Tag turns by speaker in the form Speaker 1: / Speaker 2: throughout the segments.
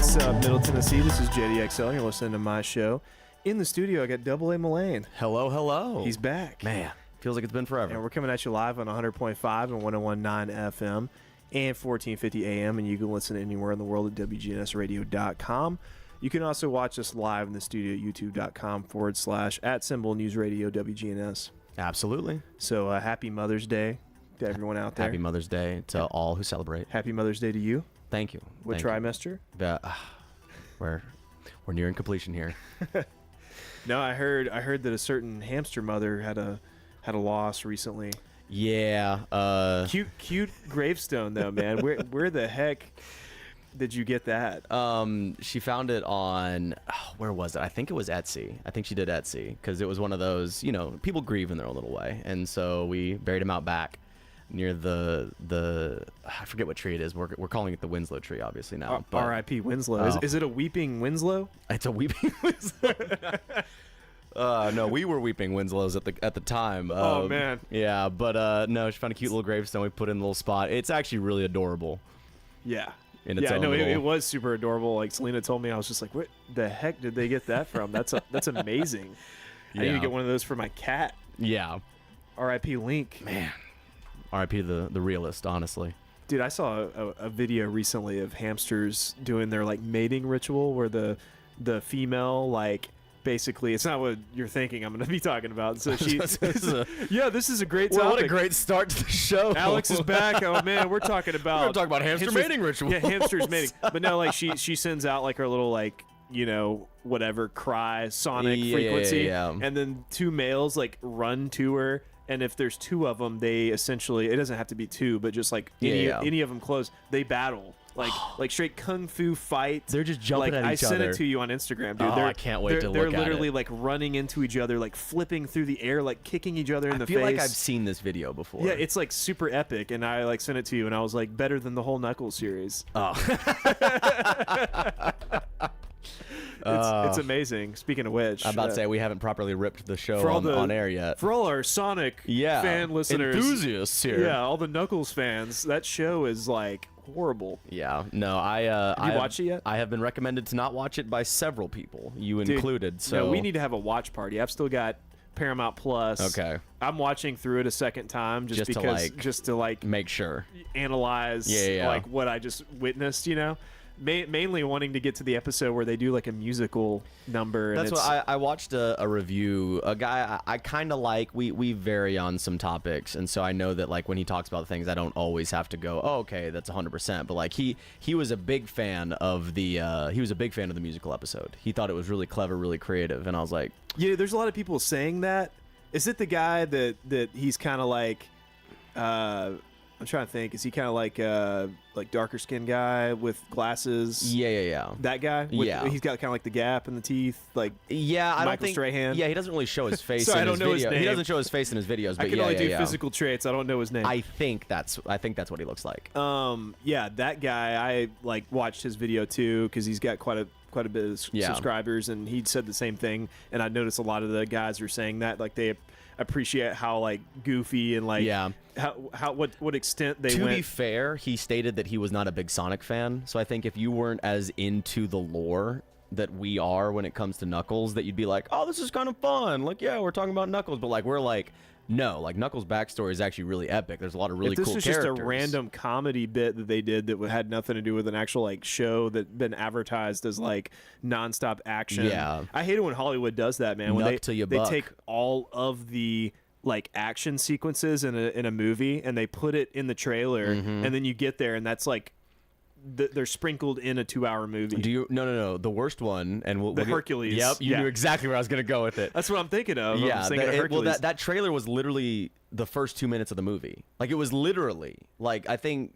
Speaker 1: What's up, Middle Tennessee? This is JDXL. You're listening to my show. In the studio, I got Double A Mullane.
Speaker 2: Hello, hello.
Speaker 1: He's back.
Speaker 2: Man, feels like it's been forever.
Speaker 1: And we're coming at you live on 100.5 and 101.9 FM and 1450 AM. And you can listen anywhere in the world at WGNSradio.com. You can also watch us live in the studio at youtube.com/@newsradio WGNS.
Speaker 2: Absolutely.
Speaker 1: So happy Mother's Day to everyone out there.
Speaker 2: Happy Mother's Day to all who celebrate.
Speaker 1: Happy Mother's Day to you.
Speaker 2: Thank you.
Speaker 1: What trimester?
Speaker 2: We're nearing completion here.
Speaker 1: No, I heard that a certain hamster mother had a loss recently.
Speaker 2: Yeah.
Speaker 1: Cute gravestone though, man. Where the heck did you get that?
Speaker 2: She found it on where was it? I think it was Etsy. I think she did Etsy because it was one of those, people grieve in their own little way, and so we buried him out back near the I forget what tree it is. We're calling it the Winslow tree, obviously now.
Speaker 1: R.I.P. Winslow.
Speaker 2: Oh.
Speaker 1: Is it a weeping Winslow?
Speaker 2: It's a weeping Winslow. No, we were weeping Winslows at the time.
Speaker 1: Oh man.
Speaker 2: Yeah, but no, she found a cute little gravestone. We put in a little spot. It's actually really adorable.
Speaker 1: Yeah.
Speaker 2: It
Speaker 1: was super adorable. Like Selena told me, I was just like, "What the heck did they get that from?" That's amazing. I need to get one of those for my cat.
Speaker 2: Yeah.
Speaker 1: R.I.P. Link.
Speaker 2: Man. R.I.P. the realist, honestly.
Speaker 1: Dude, I saw a video recently of hamsters doing their like mating ritual where the female like basically, it's not what you're thinking I'm going to be talking about. So this is a great topic.
Speaker 2: Well, what a great start to the show.
Speaker 1: Alex is back. Oh man, we're talking about
Speaker 2: hamster mating ritual.
Speaker 1: Yeah, hamsters mating. But no, like she sends out like her little like whatever cry sonic frequency, and then two males like run to her. And if there's two of them, they essentially, it doesn't have to be two, but just like any of them close, they battle. Like straight kung fu fight.
Speaker 2: They're just jumping at each other.
Speaker 1: I sent it to you on Instagram, dude.
Speaker 2: I can't wait to look at it.
Speaker 1: They're literally like running into each other, like flipping through the air, like kicking each other in the face.
Speaker 2: I feel like I've seen this video before.
Speaker 1: Yeah, it's like super epic. And I like sent it to you and I was like, better than the whole Knuckles series.
Speaker 2: Oh.
Speaker 1: It's amazing. Speaking of which,
Speaker 2: I'm about to say we haven't properly ripped the show on air yet.
Speaker 1: For all our Sonic fan listeners,
Speaker 2: enthusiasts here,
Speaker 1: all the Knuckles fans, that show is like horrible.
Speaker 2: Yeah, no, have you
Speaker 1: watched it yet?
Speaker 2: I have been recommended to not watch it by several people, you included. So
Speaker 1: no, we need to have a watch party. I've still got Paramount Plus.
Speaker 2: Okay,
Speaker 1: I'm watching through it a second time just to
Speaker 2: make sure,
Speaker 1: analyze like what I just witnessed. Mainly wanting to get to the episode where they do like a musical number.
Speaker 2: That's what I watched a review. A guy I kind of like. We vary on some topics, and so I know that like when he talks about things, I don't always have to go, oh, okay, that's 100%. But like he was a big fan of the musical episode. He thought it was really clever, really creative, and I was like,
Speaker 1: yeah. There's a lot of people saying that. Is it the guy that he's kind of like? I'm trying to think. Is he kind of like darker skinned guy with glasses?
Speaker 2: Yeah.
Speaker 1: That guy? He's got kind of like the gap in the teeth, like Michael Strahan.
Speaker 2: Yeah, he doesn't really show his face.
Speaker 1: So
Speaker 2: in
Speaker 1: I don't
Speaker 2: his
Speaker 1: know
Speaker 2: video.
Speaker 1: his name.
Speaker 2: He doesn't show his face in his videos. But
Speaker 1: I can only do physical traits. I don't know his name.
Speaker 2: I think that's what he looks like.
Speaker 1: That guy. I like watched his video too because he's got quite a bit of subscribers, and he said the same thing. And I noticed a lot of the guys are saying that like they appreciate how like goofy and like what extent they went.
Speaker 2: To be fair, he stated that he was not a big Sonic fan, so I think if you weren't as into the lore that we are when it comes to Knuckles, that you'd be like, oh, this is kind of fun, like we're talking about Knuckles, but like we're like, no, like Knuckles' backstory is actually really epic. There's a lot of really cool characters. This was just a
Speaker 1: random comedy bit that they did that had nothing to do with an actual like show that been advertised as like nonstop action.
Speaker 2: Yeah,
Speaker 1: I hate it when Hollywood does that, man. When they take all of the like action sequences in a movie and they put it in the trailer, and then you get there and that's like they're sprinkled in a 2-hour movie.
Speaker 2: No. The worst one, and we'll
Speaker 1: Hercules.
Speaker 2: Yep, you knew exactly where I was going to go with it.
Speaker 1: That's what I'm thinking of.
Speaker 2: Yeah,
Speaker 1: I'm thinking of Hercules.
Speaker 2: That trailer was literally the first 2 minutes of the movie. Like it was literally like I think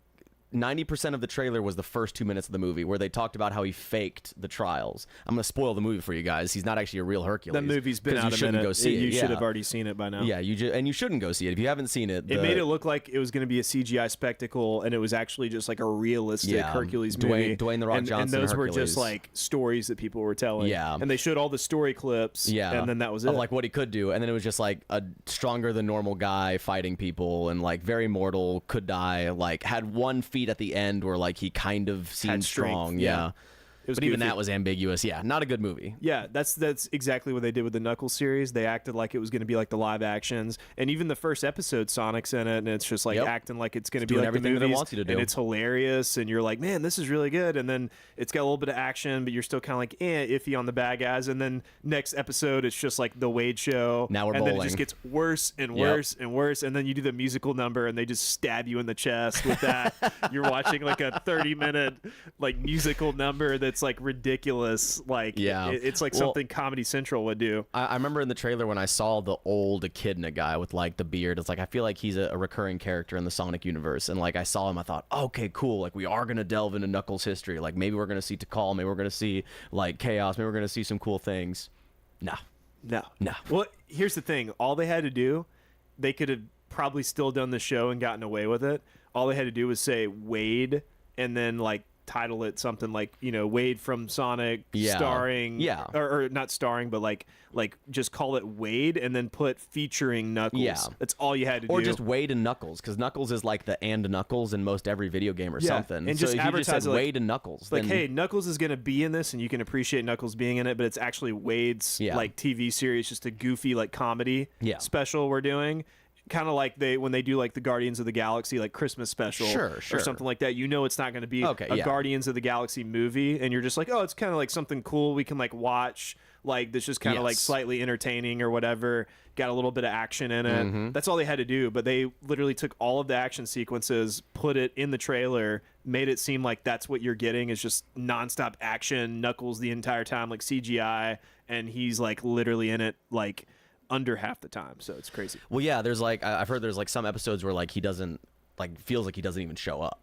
Speaker 2: 90% of the trailer was the first 2 minutes of the movie where they talked about how he faked the trials. I'm going to spoil the movie for you guys. He's not actually a real Hercules.
Speaker 1: That movie's been out a minute.
Speaker 2: Go see it.
Speaker 1: You should have already seen it by now.
Speaker 2: Yeah, you shouldn't go see it. If you haven't seen it,
Speaker 1: it made it look like it was going to be a CGI spectacle, and it was actually just like a realistic Hercules movie.
Speaker 2: Dwayne "The Rock" Johnson,
Speaker 1: and those
Speaker 2: Hercules.
Speaker 1: were just like stories that people were telling.
Speaker 2: Yeah,
Speaker 1: and they showed all the story clips.
Speaker 2: Yeah,
Speaker 1: and then that was it.
Speaker 2: Of like what he could do, and then it was just like a stronger than normal guy fighting people, and like very mortal, could die. Like had one feat at the end where like he kind of seemed strong. Yeah. But even that was ambiguous. Yeah, not a good movie.
Speaker 1: Yeah, that's exactly what they did with the Knuckles series. They acted like it was going to be like the live actions, and even the first episode, Sonic's in it, and it's just like acting like it's going to be like
Speaker 2: everything
Speaker 1: the movies,
Speaker 2: that it wants you to do,
Speaker 1: and it's hilarious, and you're like, man, this is really good. And then it's got a little bit of action, but you're still kind of like iffy on the bad guys. And then next episode, it's just like the Wade show.
Speaker 2: Now we're
Speaker 1: and
Speaker 2: bowling.
Speaker 1: Then it just gets worse and worse and worse, and then you do the musical number, and they just stab you in the chest with that. You're watching like a 30-minute like musical number that's like ridiculous. Like it's like something Comedy Central would do.
Speaker 2: I remember in the trailer when I saw the old echidna guy with like the beard. It's like I feel like he's a recurring character in the Sonic universe, and like I saw him, I thought, okay, cool. Like we are gonna delve into Knuckles' history. Like maybe we're gonna see Tikal, maybe we're gonna see like Chaos, maybe we're gonna see some cool things. No.
Speaker 1: Well, here's the thing. All they had to do, they could have probably still done the show and gotten away with it. All they had to do was say Wade and then like title it something like, you know, Wade from Sonic starring or not starring, but like just call it Wade and then put featuring Knuckles. That's all you had to do.
Speaker 2: Or just Wade and Knuckles, because Knuckles is like the and Knuckles in most every video game or something.
Speaker 1: And
Speaker 2: so
Speaker 1: just
Speaker 2: if you just said
Speaker 1: like,
Speaker 2: Wade and Knuckles,
Speaker 1: like,
Speaker 2: then
Speaker 1: hey, Knuckles is going to be in this and you can appreciate Knuckles being in it, but it's actually Wade's like TV series, just a goofy like comedy special we're doing. Kind of like when they do like the Guardians of the Galaxy like Christmas special or something like that. You know it's not going to be a Guardians of the Galaxy movie, and you're just like, oh, it's kind of like something cool we can like watch, like that's just kind of like slightly entertaining or whatever. Got a little bit of action in it. That's all they had to do, but they literally took all of the action sequences, put it in the trailer, made it seem like that's what you're getting is just nonstop action, Knuckles the entire time, like CGI, and he's like literally in it like under half the time, so it's crazy.
Speaker 2: Well, yeah, there's like I've heard there's like some episodes where like he doesn't like feels like he doesn't even show up.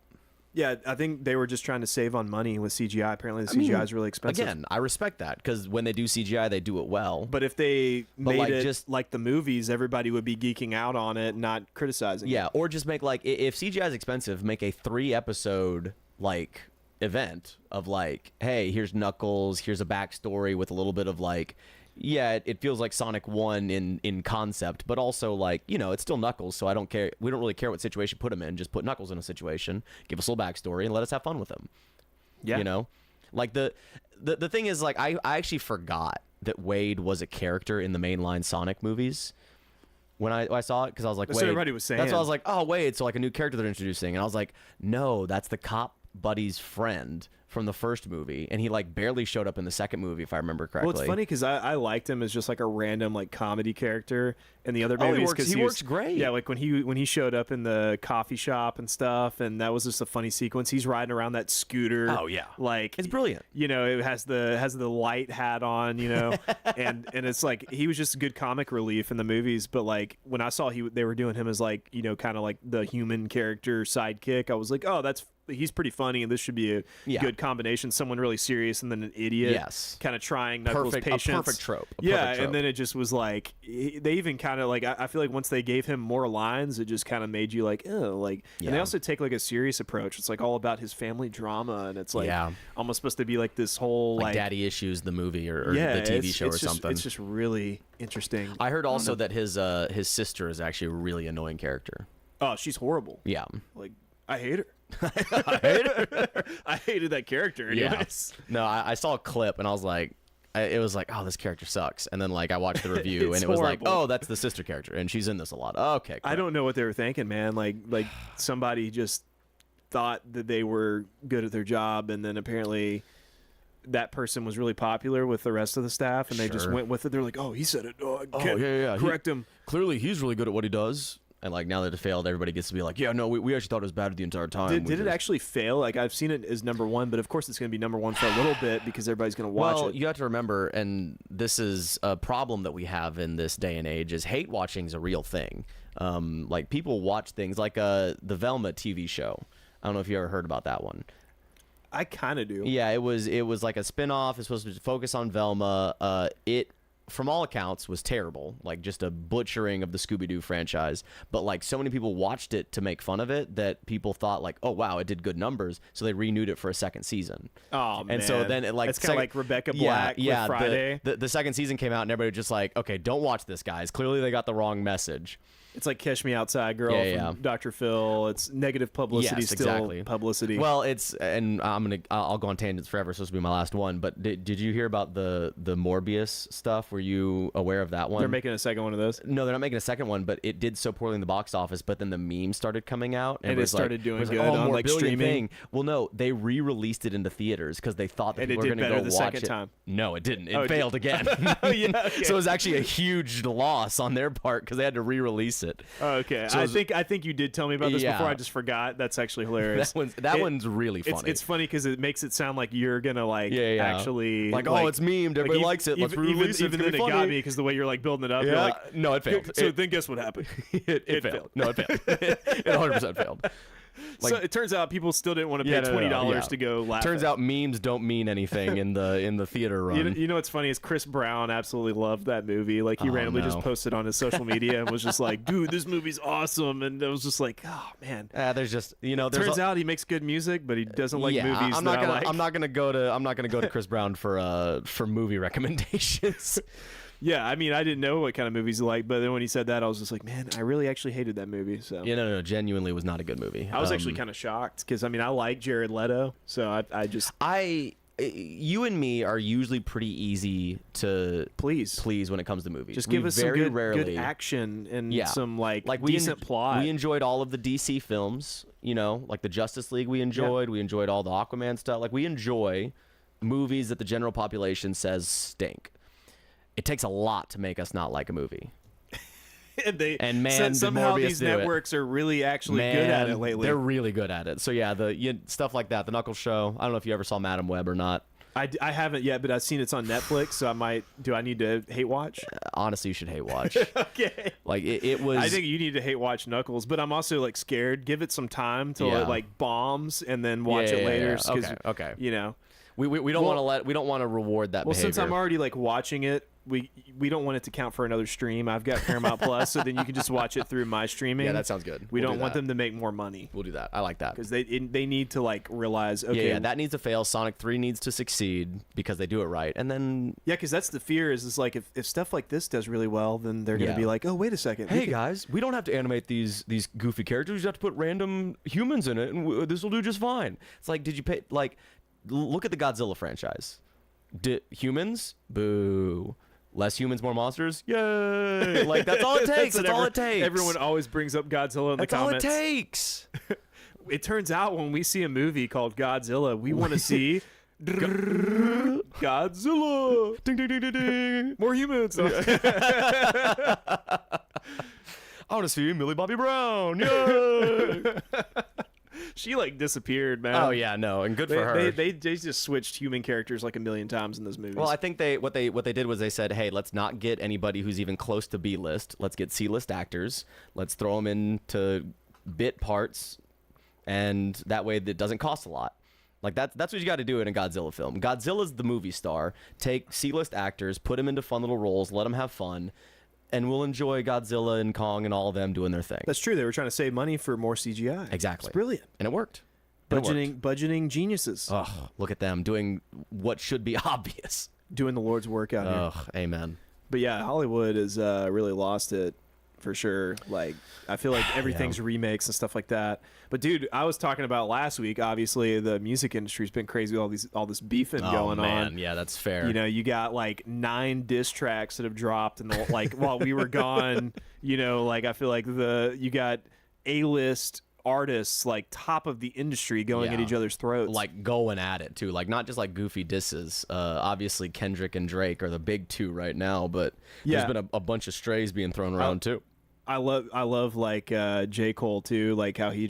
Speaker 1: Yeah, I think they were just trying to save on money with CGI. Apparently, the CGI is really expensive.
Speaker 2: Again, I respect that because when they do CGI, they do it well.
Speaker 1: But if they made like, it just like the movies, everybody would be geeking out on it, not criticizing.
Speaker 2: Yeah, or just make like if CGI is expensive, make a 3-episode like event of like, hey, here's Knuckles, here's a backstory with a little bit of like. Yeah, it feels like Sonic 1 in concept, but also like, you know, it's still Knuckles, so I don't care. We don't really care what situation put him in. Just put Knuckles in a situation, give us a little backstory, and let us have fun with him. Yeah, you know, like the thing is like I actually forgot that Wade was a character in the mainline Sonic movies when I saw it, because I was like,
Speaker 1: that's what everybody was saying.
Speaker 2: That's why I was like, oh Wade, so like a new character they're introducing, and I was like, no, that's the cop buddy's friend from the first movie, and he like barely showed up in the second movie, if I remember correctly.
Speaker 1: Well, it's funny because I liked him as just like a random like comedy character in the other movies.
Speaker 2: Because he works great.
Speaker 1: Yeah, like when he showed up in the coffee shop and stuff, and that was just a funny sequence. He's riding around that scooter.
Speaker 2: Oh yeah,
Speaker 1: like
Speaker 2: it's brilliant.
Speaker 1: You know, it has the light hat on. You know, and it's like he was just a good comic relief in the movies. But like when I saw they were doing him as like, you know, kind of like the human character sidekick, I was like, oh, he's pretty funny, and this should be a good combination. Someone really serious and then an idiot, kind of trying Knuckles' patience.
Speaker 2: A perfect trope.
Speaker 1: And then it just was like they even kind of like I feel like once they gave him more lines, it just kind of made you like, oh, like. And they also take like a serious approach. It's like all about his family drama, and it's like almost supposed to be like this whole like
Speaker 2: Daddy Issues, the movie or the TV show or something.
Speaker 1: It's just really interesting.
Speaker 2: I heard also that his sister is actually a really annoying character.
Speaker 1: Oh, she's horrible.
Speaker 2: Yeah,
Speaker 1: like I hate her. I hated that character.
Speaker 2: Anyways. Yeah. No, I saw a clip and I was like, it was like, oh, this character sucks. And then like I watched the review and it was like, oh, that's the sister character and she's in this a lot. Okay, cool.
Speaker 1: I don't know what they were thinking, man. Like somebody just thought that they were good at their job, and then apparently that person was really popular with the rest of the staff, and they just went with it. They're like, oh, he said it. Oh, I can't correct him.
Speaker 2: Clearly, he's really good at what he does. And like now that it failed, everybody gets to be like, yeah, no, we actually thought it was bad the entire time.
Speaker 1: Did it actually fail? Like I've seen it as #1, but of course it's going to be #1 for a little bit because everybody's going to watch it.
Speaker 2: Well, you have to remember, and this is a problem that we have in this day and age, is hate watching is a real thing. Like people watch things like the Velma TV show. I don't know if you ever heard about that one.
Speaker 1: I kind of do.
Speaker 2: Yeah, it was like a spin-off. It's supposed to focus on Velma. It, from all accounts, was terrible, like just a butchering of the Scooby-Doo franchise. But like so many people watched it to make fun of it that people thought like, oh wow, it did good numbers, so they renewed it for a second season.
Speaker 1: Oh man!
Speaker 2: And so then it like
Speaker 1: it's kind of like Rebecca Black with Friday.
Speaker 2: The second season came out and everybody was just like, okay, don't watch this, guys. Clearly they got the wrong message.
Speaker 1: It's like Catch Me Outside Girl from Dr. Phil. It's negative publicity, still publicity.
Speaker 2: Well, and I'll go on tangents forever, so this will be my last one. But did you hear about the Morbius stuff? Were you aware of that one?
Speaker 1: They're making a second one of those?
Speaker 2: No, they're not making a second one, but it did so poorly in the box office, but then the memes started coming out.
Speaker 1: And it started doing good on like streaming.
Speaker 2: Thing. Well, no, they re-released it into theaters because they thought that people were going to go watch it.
Speaker 1: second time.
Speaker 2: No, it didn't. It failed again.
Speaker 1: Oh, yeah, okay.
Speaker 2: So it was actually a huge loss on their part because they had to re-release it.
Speaker 1: Oh, okay. So I think you did tell me about this before. I just forgot. That's actually hilarious.
Speaker 2: that one's really funny.
Speaker 1: It's funny because it makes it sound like you're gonna actually
Speaker 2: it's memed. Everybody likes it. Let's re-release it.
Speaker 1: Even then, it got me because the way you're like building it up.
Speaker 2: Yeah.
Speaker 1: You're like,
Speaker 2: no, it failed.
Speaker 1: So then guess what happened?
Speaker 2: It failed. No, it failed. It 100% failed.
Speaker 1: So it turns out people still didn't want to pay $20 to go laugh.
Speaker 2: Turns out memes don't mean anything in the theater run.
Speaker 1: You know what's funny is Chris Brown absolutely loved that movie. Like he randomly just posted on his social media and was just like, "Dude, this movie's awesome." And it was just like, "Oh man."
Speaker 2: There's just
Speaker 1: turns out he makes good music, but he doesn't like movies.
Speaker 2: I'm not gonna go to Chris Brown for movie recommendations.
Speaker 1: Yeah, I mean, I didn't know what kind of movies he liked, but then when he said that, I was just like, man, I really actually hated that movie. So
Speaker 2: no, genuinely was not a good movie.
Speaker 1: I was actually kind of shocked because I mean, I like Jared Leto, so
Speaker 2: you and me are usually pretty easy to please when it comes to movies.
Speaker 1: Just give us some good action and some like decent plot.
Speaker 2: We enjoyed all of the DC films, like the Justice League. We enjoyed. We enjoyed all the Aquaman stuff. Like we enjoy movies that the general population says stink. It takes a lot to make us not like a movie. and
Speaker 1: somehow these networks are really actually good at it lately.
Speaker 2: They're really good at it. So yeah, stuff like that, the Knuckles show. I don't know if you ever saw Madam Web or not.
Speaker 1: I haven't yet, but I've seen it's on Netflix, so I might. Do I need to hate watch?
Speaker 2: Honestly, you should hate watch.
Speaker 1: Okay.
Speaker 2: Like it was.
Speaker 1: I think you need to hate watch Knuckles, but I'm also like scared. Give it some time till it like bombs, and then watch it later.
Speaker 2: Okay.
Speaker 1: We
Speaker 2: don't want to reward that.
Speaker 1: Well,
Speaker 2: behavior.
Speaker 1: Since I'm already like watching it, we don't want it to count for another stream. I've got Paramount Plus, so then you can just watch it through my streaming.
Speaker 2: Yeah, that sounds good.
Speaker 1: We don't want them to make more money.
Speaker 2: We'll do that. I like that
Speaker 1: because they need to like realize. Okay,
Speaker 2: yeah, that needs to fail. Sonic 3 needs to succeed because they do it right, and then
Speaker 1: because that's the fear is like if stuff like this does really well, then they're gonna be like, oh wait a second,
Speaker 2: hey guys, we don't have to animate these goofy characters. We just have to put random humans in it, and this will do just fine. It's like, did you pay like? Look at the Godzilla franchise. Humans? Boo. Less humans, more monsters? Yay! Like, that's all it takes. That's all it takes.
Speaker 1: Everyone always brings up Godzilla in the comments.
Speaker 2: That's all it takes.
Speaker 1: It turns out when we see a movie called Godzilla, we want to see Godzilla.
Speaker 2: Ding, ding, ding, ding, ding.
Speaker 1: More humans.
Speaker 2: I want to see Millie Bobby Brown. Yay!
Speaker 1: She like disappeared, man.
Speaker 2: Oh yeah, no, and good for her.
Speaker 1: They just switched human characters like a million times in those movies.
Speaker 2: Well, I think what they did was they said, hey, let's not get anybody who's even close to B-list. Let's get C-list actors. Let's throw them into bit parts, and that way it doesn't cost a lot. Like that's what you got to do in a Godzilla film. Godzilla's the movie star. Take C-list actors, put them into fun little roles, let them have fun. And we'll enjoy Godzilla and Kong and all of them doing their thing.
Speaker 1: That's true. They were trying to save money for more CGI.
Speaker 2: Exactly.
Speaker 1: It's brilliant.
Speaker 2: And it worked.
Speaker 1: Budgeting geniuses.
Speaker 2: Oh, look at them doing what should be obvious.
Speaker 1: Doing the Lord's work out here.
Speaker 2: Oh, amen.
Speaker 1: But yeah, Hollywood has really lost it for sure. Like, I feel like everything's remakes and stuff like that. But dude, I was talking about last week. Obviously, the music industry's been crazy with all this beefing going on.
Speaker 2: Yeah, that's fair.
Speaker 1: You got like 9 diss tracks that have dropped, and like while we were gone, like I feel like you got A-list artists like top of the industry going at each other's throats,
Speaker 2: like going at it too, like not just like goofy disses. Obviously Kendrick and Drake are the big two right now, but there's been a bunch of strays being thrown around too.
Speaker 1: I love like J. Cole too, like how he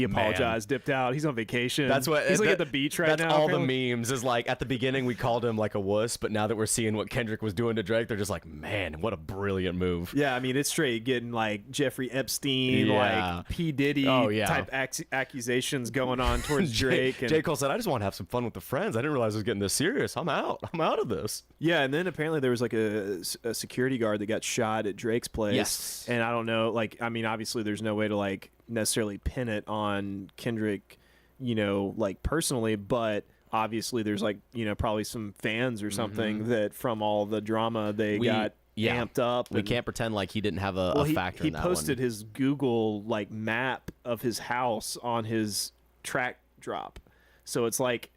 Speaker 1: apologized, dipped out. He's on vacation.
Speaker 2: That's what
Speaker 1: he's like at the beach right now.
Speaker 2: That's all the memes is like at the beginning we called him like a wuss, but now that we're seeing what Kendrick was doing to Drake, they're just like, man, what a brilliant move.
Speaker 1: Yeah, I mean it's straight getting like Jeffrey Epstein, like P. Diddy type accusations going on towards Drake.
Speaker 2: J. Cole said, I just want to have some fun with the friends. I didn't realize it was getting this serious. I'm out of this.
Speaker 1: Yeah, and then apparently there was like a security guard that got shot at Drake's place.
Speaker 2: Yes.
Speaker 1: And I don't know, like, I mean, obviously there's no way to like necessarily pin it on Kendrick, like personally, but obviously there's like, probably some fans or something that from all the drama they got amped up.
Speaker 2: We can't pretend like he didn't have a factor in that one.
Speaker 1: He posted his Google like map of his house on his track drop, so it's like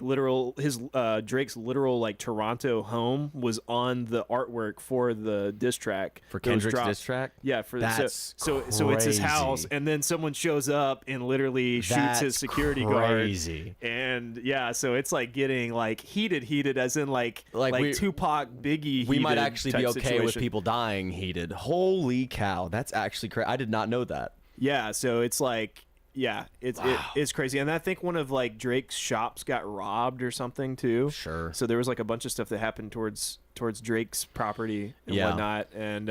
Speaker 1: literal his Drake's literal like Toronto home was on the artwork for the diss track
Speaker 2: for Kendrick's diss track.
Speaker 1: Yeah, for
Speaker 2: that's
Speaker 1: so it's his house, and then someone shows up and literally shoots his security guard. And yeah, so it's like getting like heated as in like Tupac, Biggie.
Speaker 2: We might actually be okay
Speaker 1: situation.
Speaker 2: with people dying heated. Holy cow, that's actually crazy. I did not know that.
Speaker 1: Yeah, so it's like. Yeah, it's crazy. And I think one of like Drake's shops got robbed or something too.
Speaker 2: Sure.
Speaker 1: So there was like a bunch of stuff that happened towards Drake's property and whatnot. And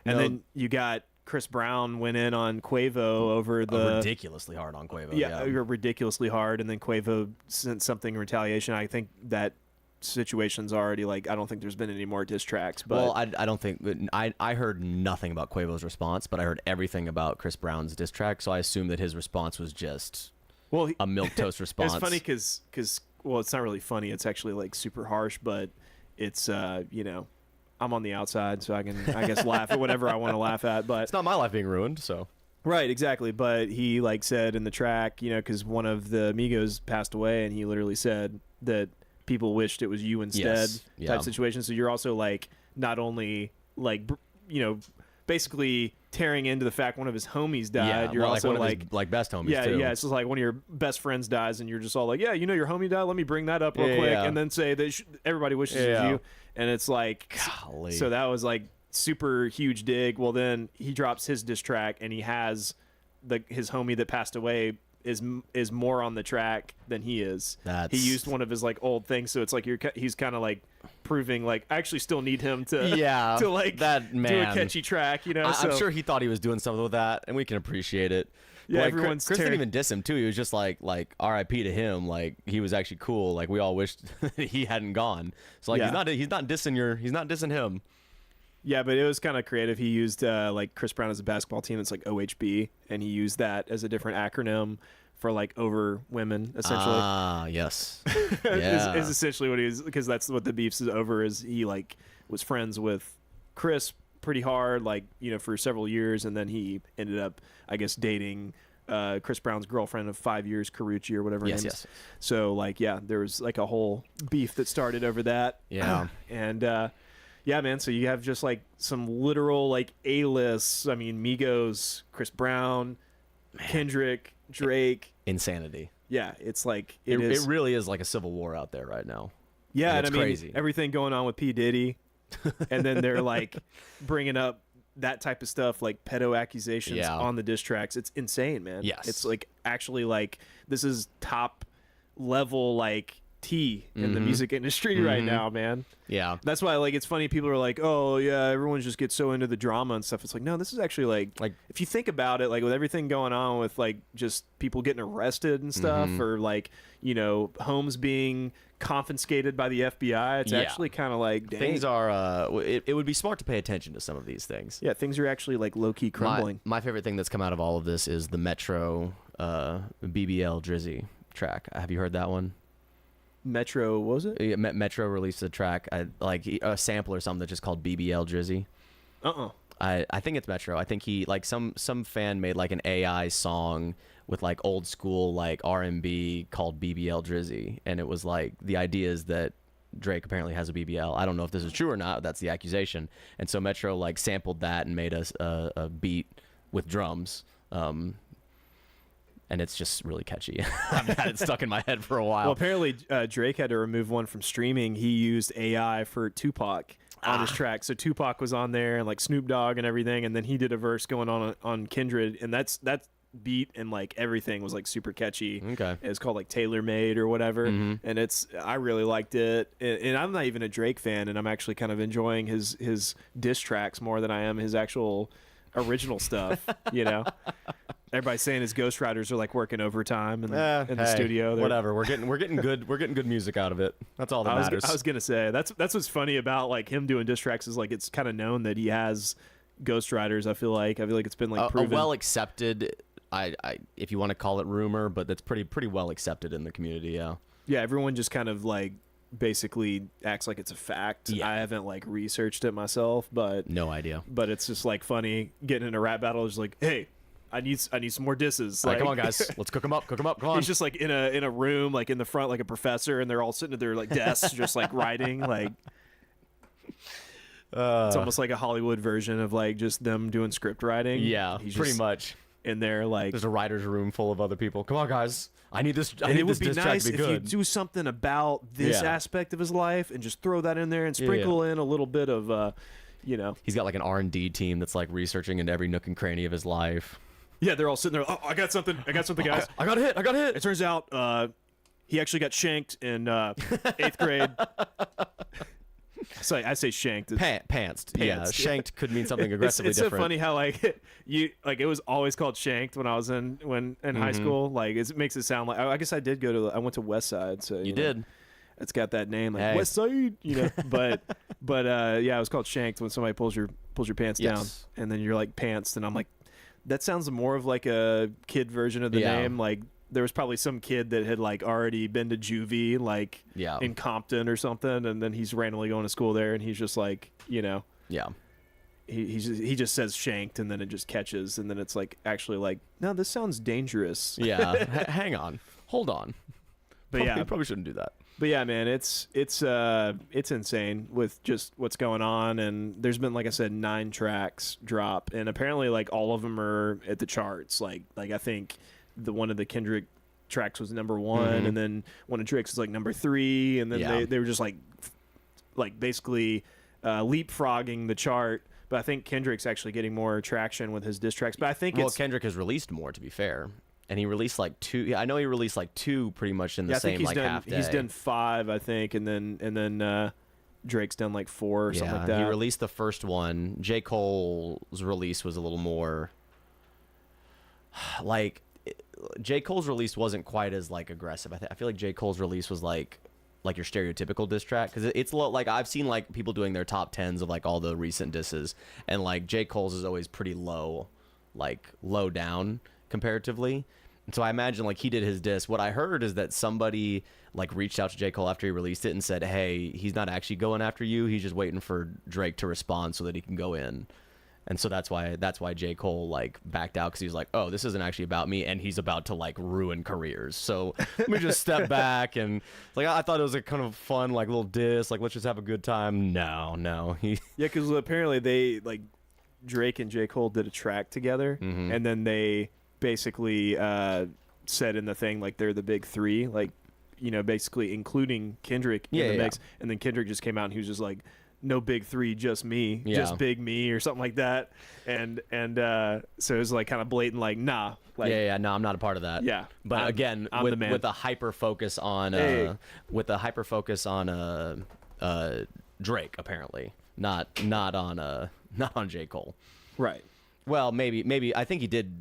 Speaker 1: then you got Chris Brown went in on Quavo over the
Speaker 2: ridiculously hard on Quavo.
Speaker 1: Yeah, ridiculously hard, and then Quavo sent something in retaliation. I think that situation's already like I don't think there's been any more diss tracks. But
Speaker 2: well, I don't think I heard nothing about Quavo's response, but I heard everything about Chris Brown's diss track. So I assume that his response was just a milquetoast response.
Speaker 1: It's funny because well, it's not really funny. It's actually like super harsh, but it's I'm on the outside, so I guess laugh at whatever I want to laugh at. But
Speaker 2: it's not my life being ruined, so.
Speaker 1: Right, exactly. But he like said in the track, because one of the Migos passed away, and he literally said that people wished it was you instead type situation. So you're also like not only like basically tearing into the fact one of his homies died. You're also
Speaker 2: one of his, best homies too.
Speaker 1: Yeah. It's just like one of your best friends dies, and you're just all like, yeah, your homie died. Let me bring that up real quick, and then say that everybody wishes it was you. And it's like,
Speaker 2: golly.
Speaker 1: So that was like super huge dig. Well, then he drops his diss track, and he has his homie that passed away is more on the track than he is. He used one of his like old things, so it's like he's kind of like proving like I actually still need him to to like
Speaker 2: that man.
Speaker 1: Do a catchy track,
Speaker 2: I'm sure he thought he was doing something with that, and we can appreciate it.
Speaker 1: Yeah,
Speaker 2: like, Chris didn't even diss him too. He was just like R.I.P. to him. Like he was actually cool. Like we all wished he hadn't gone. So like he's not dissing him.
Speaker 1: Yeah, but it was kind of creative. He used like Chris Brown as a basketball team. It's like OHB, and he used that as a different acronym for like over women, essentially.
Speaker 2: Ah, yes.
Speaker 1: is essentially what he is, because that's what the beefs is over. Is he like was friends with Chris pretty hard, like for several years, and then he ended up, I guess, dating Chris Brown's girlfriend of 5 years, Karuchi or whatever.
Speaker 2: Yes.
Speaker 1: So like, there was like a whole beef that started over that.
Speaker 2: Yeah,
Speaker 1: and. Yeah, man. So you have just like some literal like A-lists. I mean, Migos, Chris Brown, Kendrick, Drake.
Speaker 2: Insanity.
Speaker 1: Yeah, it's like
Speaker 2: it really is like a civil war out there right now.
Speaker 1: Yeah, and
Speaker 2: it's crazy.
Speaker 1: Everything going on with P. Diddy, and then they're like bringing up that type of stuff, like pedo accusations on the diss tracks. It's insane, man.
Speaker 2: Yes,
Speaker 1: it's like actually like this is top level like tea in the music industry right now, man.
Speaker 2: Yeah,
Speaker 1: that's why like it's funny. People are like, oh yeah, everyone just gets so into the drama and stuff. It's like, no, this is actually like if you think about it, like with everything going on with like just people getting arrested and stuff, or like homes being confiscated by the FBI, it's actually kind of like, dang.
Speaker 2: Things are it would be smart to pay attention to some of these things.
Speaker 1: Yeah, things are actually like low-key crumbling.
Speaker 2: My favorite thing that's come out of all of this is the Metro BBL Drizzy track. Have you heard that one?
Speaker 1: Metro, what was it?
Speaker 2: Yeah, Metro released a track, like a sample or something that's just called BBL Drizzy. I think it's Metro. I think he like some fan made like an AI song with like old school like R&B called BBL Drizzy, and it was like the idea is that Drake apparently has a BBL. I don't know if this is true or not. That's the accusation. And so Metro like sampled that and made a beat with drums. And it's just really catchy. I've had it stuck in my head for a while.
Speaker 1: Well, apparently Drake had to remove one from streaming. He used AI for Tupac on his track. So Tupac was on there and like Snoop Dogg and everything, and then he did a verse going on Kindred, and that beat and like everything was like super catchy.
Speaker 2: Okay.
Speaker 1: It's called like Tailor Made or whatever, and I really liked it. And I'm not even a Drake fan, and I'm actually kind of enjoying his diss tracks more than I am his actual original stuff. Everybody's saying his ghostwriters are like working overtime in the studio.
Speaker 2: Whatever. We're getting good music out of it. That's all that matters.
Speaker 1: I was gonna say that's what's funny about like him doing diss tracks is like it's kind of known that he has ghostwriters. I feel like it's been like proven.
Speaker 2: A well accepted. If you want to call it rumor, but that's pretty well accepted in the community. Yeah.
Speaker 1: Yeah. Everyone just kind of like basically acts like it's a fact.
Speaker 2: Yeah.
Speaker 1: I haven't like researched it myself, but
Speaker 2: No idea.
Speaker 1: But it's just like funny getting in a rap battle. It's like, hey, I need some more disses.
Speaker 2: Like, come on, guys, let's cook them up. Come on.
Speaker 1: He's just like in a room, like in the front, like a professor, and they're all sitting at their like desks, just like writing. Like it's almost like a Hollywood version of like just them doing script writing.
Speaker 2: Yeah,
Speaker 1: He's
Speaker 2: pretty
Speaker 1: just
Speaker 2: much.
Speaker 1: in there, like
Speaker 2: There's a writer's room full of other people. Come on, guys. I need this. I
Speaker 1: and
Speaker 2: need
Speaker 1: it would
Speaker 2: this
Speaker 1: be
Speaker 2: diss track
Speaker 1: nice
Speaker 2: to be
Speaker 1: if you
Speaker 2: good.
Speaker 1: do something about this
Speaker 2: Yeah.
Speaker 1: aspect of his life and just throw that in there and sprinkle in a little bit of, you know.
Speaker 2: He's got like an R&D team that's like researching into every nook and cranny of his life.
Speaker 1: Yeah, they're all sitting there. Oh, I got something, guys.
Speaker 2: I got hit.
Speaker 1: It turns out he actually got shanked in 8th grade. So I say shanked. It's
Speaker 2: Pantsed. Yeah, shanked could mean something aggressively
Speaker 1: it's
Speaker 2: different.
Speaker 1: so funny how like it was always called shanked when I was in high school. Like it makes it sound like I guess I did I went to West Side, so
Speaker 2: You
Speaker 1: know,
Speaker 2: did.
Speaker 1: It's got that name like
Speaker 2: Hey.
Speaker 1: West Side, you know. but yeah, it was called shanked when somebody pulls your pants down,
Speaker 2: Yes.
Speaker 1: and then you're like pantsed, and I'm like, that sounds more of like a kid version of the name. Like there was probably some kid that had like already been to juvie, like in Compton or something, and then he's randomly going to school there, and he's just like, you know,
Speaker 2: Yeah.
Speaker 1: he just says shanked, and then it just catches, and then it's like actually like, no, this sounds dangerous.
Speaker 2: Yeah. Hang on. Hold on.
Speaker 1: But yeah,
Speaker 2: probably shouldn't do that.
Speaker 1: But yeah, man, it's insane with just what's going on, and there's been, like I said, 9 tracks drop, and apparently like all of them are at the charts. Like I think one of the Kendrick tracks was number 1, and then one of Drake's was like number 3, and then they were just like basically leapfrogging the chart. But I think Kendrick's actually getting more traction with his diss tracks. But I think
Speaker 2: Kendrick has released more, to be fair. And he released like 2. I know he released like 2 pretty much in the same like half day.
Speaker 1: He's done 5, I think, and then Drake's done like 4 or something like that.
Speaker 2: He released the first one. J. Cole's release was a little more like J. Cole's release wasn't quite as like aggressive. I feel like J. Cole's release was like your stereotypical diss track, because it's like I've seen like people doing their top 10s of like all the recent disses, and like J. Cole's is always pretty low, like low down comparatively. And so I imagine like he did his diss. What I heard is that somebody like reached out to J. Cole after he released it and said, hey, he's not actually going after you, he's just waiting for Drake to respond so that he can go in. And so that's why J. Cole like backed out, because he was like, oh, this isn't actually about me, and he's about to like ruin careers, so let me just step back. And like I thought it was a kind of fun like little diss, like let's just have a good time. No
Speaker 1: Yeah, because apparently they like Drake and J. Cole did a track together, and then they basically said in the thing like they're the big 3, like, you know, basically including Kendrick in the mix. And then Kendrick just came out and he was just like, no big 3, just me, just big me, or something like that. And so it was like kind of blatant, like, nah, like,
Speaker 2: no, I'm not a part of that.
Speaker 1: Yeah,
Speaker 2: but again,
Speaker 1: I'm the man.
Speaker 2: with a hyper focus on Drake, apparently, not on J. Cole.
Speaker 1: Right.
Speaker 2: Well, maybe I think he did.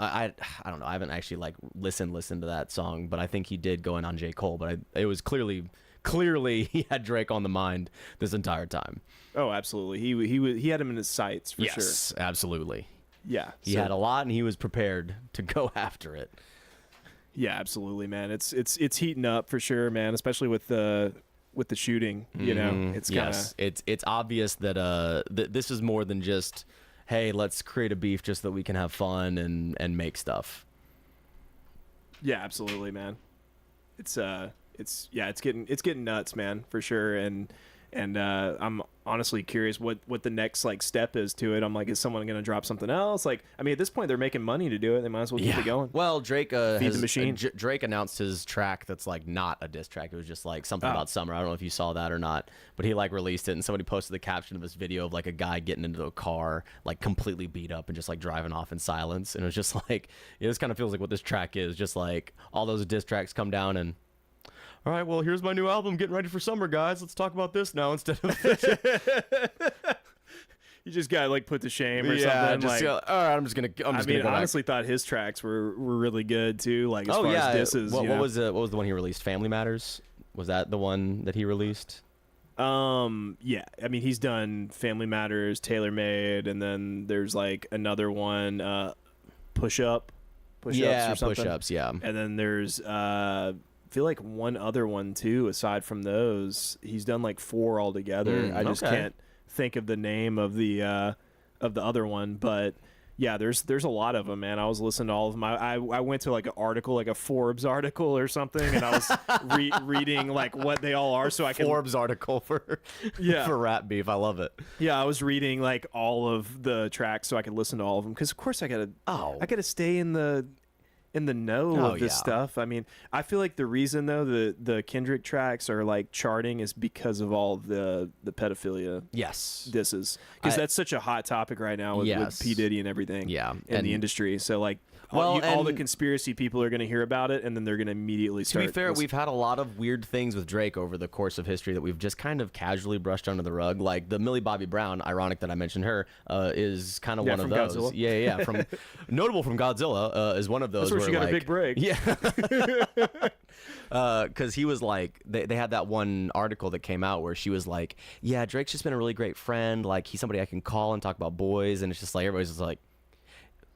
Speaker 2: I don't know. I haven't actually like listened to that song, but I think he did go in on J. Cole. But it was clearly he had Drake on the mind this entire time.
Speaker 1: Oh, absolutely. He had him in his sights for sure.
Speaker 2: Yes, absolutely.
Speaker 1: Yeah,
Speaker 2: he had a lot, and he was prepared to go after it.
Speaker 1: Yeah, absolutely, man. It's heating up for sure, man. Especially with the shooting. You know, it's kind of
Speaker 2: it's obvious that this is more than just, hey, let's create a beef just so that we can have fun and make stuff.
Speaker 1: Yeah, absolutely, man. It's getting nuts, man, for sure. And I'm honestly curious what the next like step is to it. I'm like, is someone gonna drop something else? Like, I mean, at this point they're making money to do it. They might as well keep it going.
Speaker 2: Well, Drake
Speaker 1: feed the machine.
Speaker 2: Drake announced his track that's like not a diss track. It was just like something about summer. I don't know if you saw that or not, but he like released it, and somebody posted the caption of this video of like a guy getting into a car like completely beat up and just like driving off in silence. And it was just like, this kind of feels like what this track is. Just like all those diss tracks come down and, all right, well, here's my new album, getting ready for summer, guys. Let's talk about this now instead of
Speaker 1: you just got like put to shame or something.
Speaker 2: Just,
Speaker 1: like,
Speaker 2: all right, I'm just gonna
Speaker 1: I honestly thought his tracks were really good too. Like as far as disses.
Speaker 2: What was the one he released? Family Matters? Was that the one that he released?
Speaker 1: Yeah. I mean, he's done Family Matters, Tailor Made, and then there's like another one, Push Ups or something.
Speaker 2: Push Ups, yeah.
Speaker 1: And then there's feel like one other one too. Aside from those, he's done like 4 altogether. I just can't think of the name of the other one, but yeah, there's a lot of them, man. I was listening to all of them. I went to like an article, like a Forbes article or something, and I was reading like what they all are, so I can
Speaker 2: Forbes article for Rat Beef. I love it.
Speaker 1: Yeah, I was reading like all of the tracks so I could listen to all of them, because of course I gotta stay in the know of this stuff. I mean, I feel like the reason though the Kendrick tracks are like charting is because of all the pedophilia disses, because that's such a hot topic right now with P. Diddy and everything in the industry. So like all the conspiracy people are going to hear about it, and then they're going to immediately start.
Speaker 2: To be fair, we've had a lot of weird things with Drake over the course of history that we've just kind of casually brushed under the rug. Like the Millie Bobby Brown, ironic that I mentioned her, is kind of one of those.
Speaker 1: Godzilla.
Speaker 2: Yeah. From notable from Godzilla is one of those.
Speaker 1: That's where she got a big break.
Speaker 2: Yeah. Because he was like, they had that one article that came out where she was like, yeah, Drake's just been a really great friend. Like, he's somebody I can call and talk about boys. And it's just like, everybody's just like,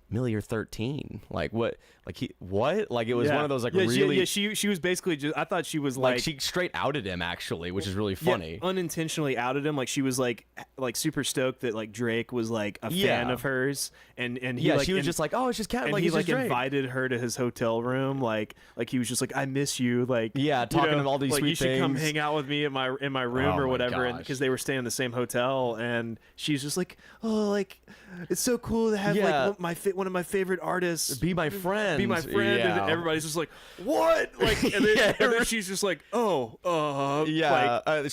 Speaker 2: Millie, you're 13. Like, what? Like, what? Like, it was one of those, like, really...
Speaker 1: she was basically just... I thought she was, like...
Speaker 2: she straight outed him, actually, which is really funny.
Speaker 1: Yeah, unintentionally outed him. Like, she was, like super stoked that, like, Drake was, like, a fan of hers. And he, like...
Speaker 2: she was just like, oh, it's just Cat.
Speaker 1: And
Speaker 2: like,
Speaker 1: he,
Speaker 2: like,
Speaker 1: invited her to his hotel room. Like, he was just like, I miss you. Like...
Speaker 2: Yeah, talking to all these sweet
Speaker 1: you should
Speaker 2: things.
Speaker 1: come hang out with me in my room or whatever. Because they were staying in the same hotel. And she's just like, oh, like... It's so cool to have like one of my favorite artists
Speaker 2: be my friend.
Speaker 1: Yeah. And everybody's just like, what? Like, and then she's just like, oh,
Speaker 2: she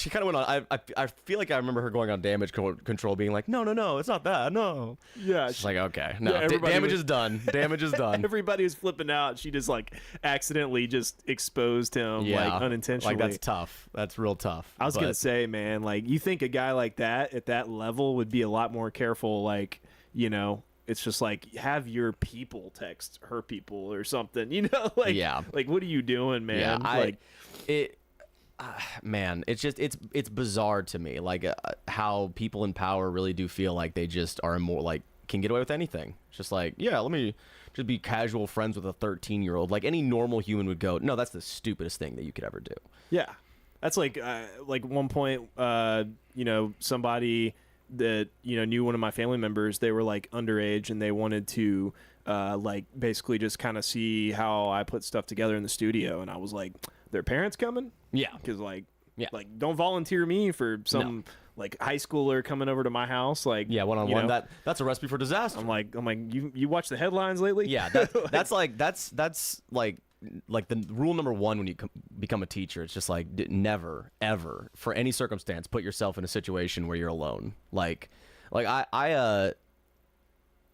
Speaker 2: kind of went on. I feel like I remember her going on Damage Control, being like, no, it's not that. No.
Speaker 1: Yeah.
Speaker 2: She's like, okay, no, damage is done. Damage is done.
Speaker 1: Everybody was flipping out. She just like accidentally just exposed him, like unintentionally.
Speaker 2: Like, that's tough. That's real tough.
Speaker 1: I was gonna say, man, like, you think a guy like that at that level would be a lot more careful, like. You know, it's just like, have your people text her people or something, you know, like, like, what are you doing, man?
Speaker 2: Man, it's just, it's bizarre to me, like, how people in power really do feel like they just are more, like, can get away with anything. It's just like, let me just be casual friends with a 13-year-old. Like, any normal human would go, no, that's the stupidest thing that you could ever do.
Speaker 1: Yeah. That's like one point, you know, somebody that, you know, knew one of my family members, they were like underage, and they wanted to like basically just kind of see how I put stuff together in the studio. And I was like, their parents coming?
Speaker 2: Yeah.
Speaker 1: Because like, don't volunteer me for some...
Speaker 2: No.
Speaker 1: Like high schooler coming over to my house, like
Speaker 2: one-on-one. That's a recipe for disaster.
Speaker 1: I'm like, you watch the headlines lately?
Speaker 2: Yeah, that's like the rule number 1 when you become a teacher. It's just like, never ever for any circumstance put yourself in a situation where you're alone. Like I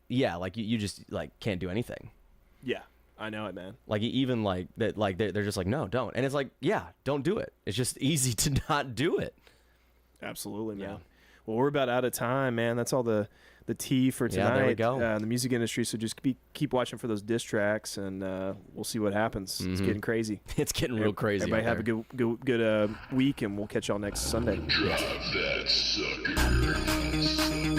Speaker 2: like you just like can't do anything.
Speaker 1: Yeah. I know it, man.
Speaker 2: Like, even like that, like they're just like, no, don't. And it's like, don't do it. It's just easy to not do it.
Speaker 1: Absolutely, man. Well, we're about out of time, man. That's all the tea for tonight.
Speaker 2: There we go.
Speaker 1: The music industry. So just keep watching for those diss tracks, and we'll see what happens. It's getting crazy.
Speaker 2: It's getting real crazy.
Speaker 1: Everybody have a good week, and we'll catch y'all next Sunday.
Speaker 3: Drop that sucker.